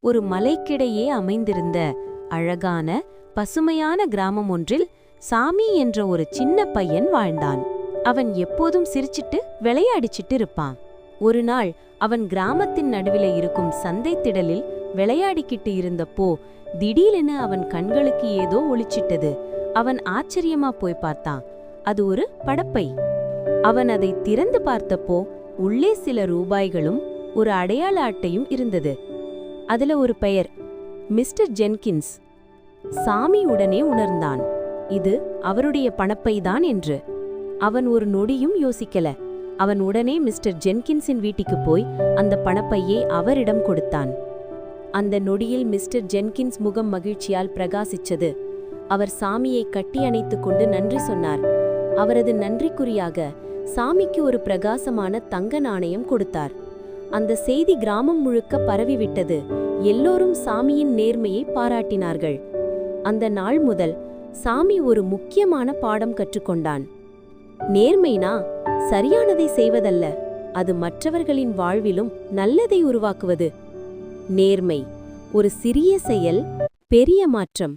ஒரு மலைக்கிடையே அமைந்திருந்த அழகான பசுமையான கிராமம் ஒன்றில் சாமி என்ற ஒரு சின்ன பையன் வாழ்ந்தான். அவன் எப்போதும் சிரிச்சிட்டு விளையாடிச்சிட்டு இருப்பான். ஒரு நாள் அவன் கிராமத்தின் நடுவில இருக்கும் சந்தை திடலில் விளையாடிக்கிட்டு இருந்தப்போ திடீரென அவன் கண்களுக்கு ஏதோ ஒளிச்சிட்டது. அவன் ஆச்சரியமா போய் பார்த்தான். அது ஒரு படப்பை. அவன் அதை திறந்து பார்த்தப்போ உள்ளே சில ரூபாய்களும் ஒரு அடையாள அட்டையும் இருந்தது. அதுல ஒரு பெயர், மிஸ்டர் ஜென்கின்ஸ். சாமி உடனே உணர்ந்தான், இது அவருடைய பணப்பைதான் என்று. அவன் ஒரு நொடியும் யோசிக்கல. அவன் உடனே மிஸ்டர் ஜென்கின்ஸின் வீட்டுக்கு போய் அந்த பணப்பையை அவரிடம் கொடுத்தான். அந்த நொடியில் மிஸ்டர் ஜென்கின்ஸ் முகம் மகிழ்ச்சியால் பிரகாசிச்சது. அவர் சாமியை கட்டி அணைத்துக் கொண்டு நன்றி சொன்னார். அவரது நன்றிக்குறியாக சாமிக்கு ஒரு பிரகாசமான தங்க நாணயம் கொடுத்தார். அந்த செய்தி கிராமம் முழுக்க பரவிவிட்டது. எல்லோரும் சாமியின் நேர்மையை பாராட்டினார்கள். அந்த நாள் முதல் சாமி ஒரு முக்கியமான பாடம் கற்றுக்கொண்டான். நேர்மைனா சரியானதை செய்வதல்ல, அது மற்றவர்களின் வாழ்விலும் நல்லதை உருவாக்குவது. நேர்மை, ஒரு சிறிய செயல், பெரிய மாற்றம்.